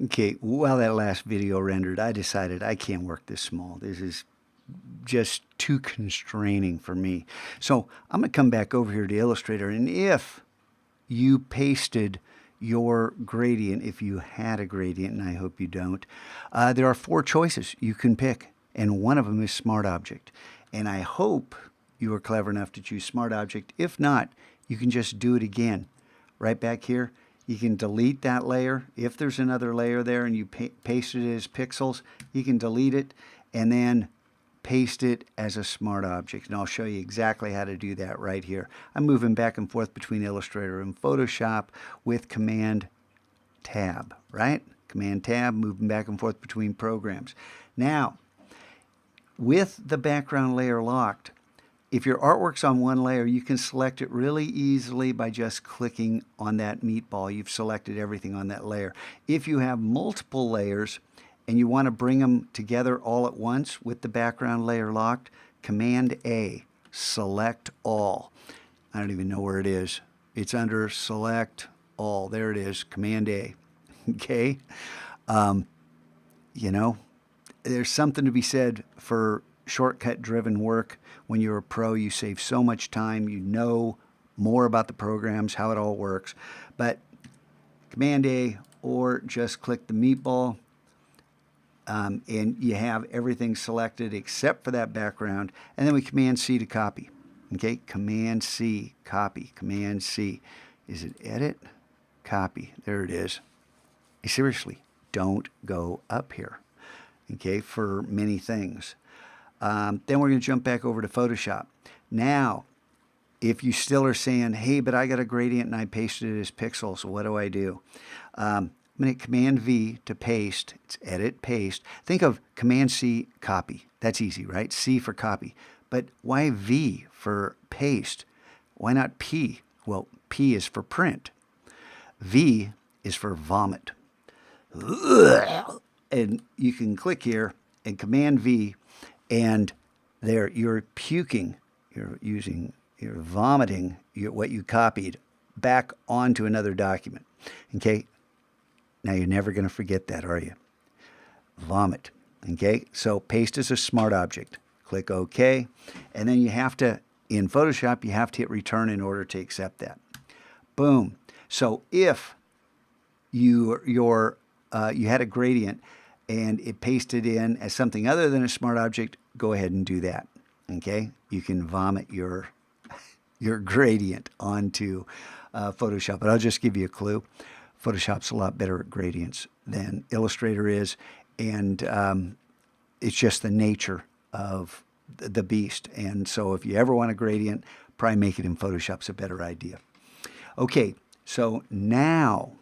Okay, while that last video rendered, I decided I can't work this small. This is just too constraining for me. So I'm going to come back over here to Illustrator, and if you pasted your gradient, if you had a gradient, and I hope you don't, there are 4 choices you can pick, and one of them is Smart Object. And I hope you are clever enough to choose Smart Object. If not, you can just do it again. Right back here, you can delete that layer. If there's another layer there and you paste it as pixels, you can delete it and then paste it as a smart object. And I'll show you exactly how to do that right here. I'm moving back and forth between Illustrator and Photoshop with Command Tab, right? Command Tab, moving back and forth between programs. Now, with the background layer locked, if your artwork's on one layer, you can select it really easily by just clicking on that meatball. You've selected everything on that layer. If you have multiple layers and you want to bring them together all at once with the background layer locked, Command A, select all. I don't even know where it is. It's under select all. There it is, Command A. Okay? You know, there's something to be said for shortcut-driven work. When you're a pro, you save so much time. You know more about the programs, how it all works. But Command A, or just click the meatball, and you have everything selected except for that background. And then we Command C to copy. Okay, Command C, copy. Command C. Is it edit? Copy. There it is. Seriously, don't go up here. Okay, for many things. Then we're going to jump back over to Photoshop. Now, if you still are saying, hey, but I got a gradient and I pasted it as pixels, what do I do? I'm going to hit Command V to paste. It's edit, paste. Think of Command C, copy. That's easy, right? C for copy. But why V for paste? Why not P? Well, P is for print. V is for vomit. And you can click here and Command V, and there you're puking, you're vomiting what you copied back onto another document. Okay, now you're never going to forget that, are you? Vomit. Okay, so paste as a smart object. Click OK, and then you have to, in Photoshop, you have to hit return in order to accept that. Boom. So if you had a gradient and it pasted in as something other than a smart object, go ahead and do that. Okay, you can vomit your gradient onto Photoshop. But I'll just give you a clue. Photoshop's a lot better at gradients than Illustrator is, and it's just the nature of the beast. And so if you ever want a gradient, probably make it in Photoshop's a better idea. Okay, so now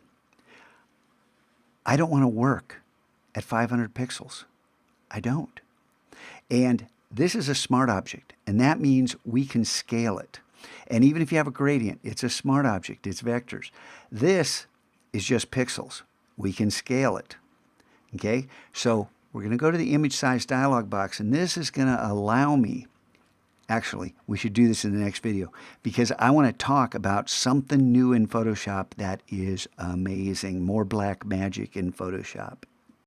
I don't want to work at 500 pixels. I don't. And this is a smart object, and that means we can scale it. And even if you have a gradient, it's a smart object, it's vectors. This is just pixels. We can scale it. Okay, so we're going to go to the image size dialog box, and this is going to allow me, actually, we should do this in the next video, because I want to talk about something new in Photoshop that is amazing. More black magic in Photoshop.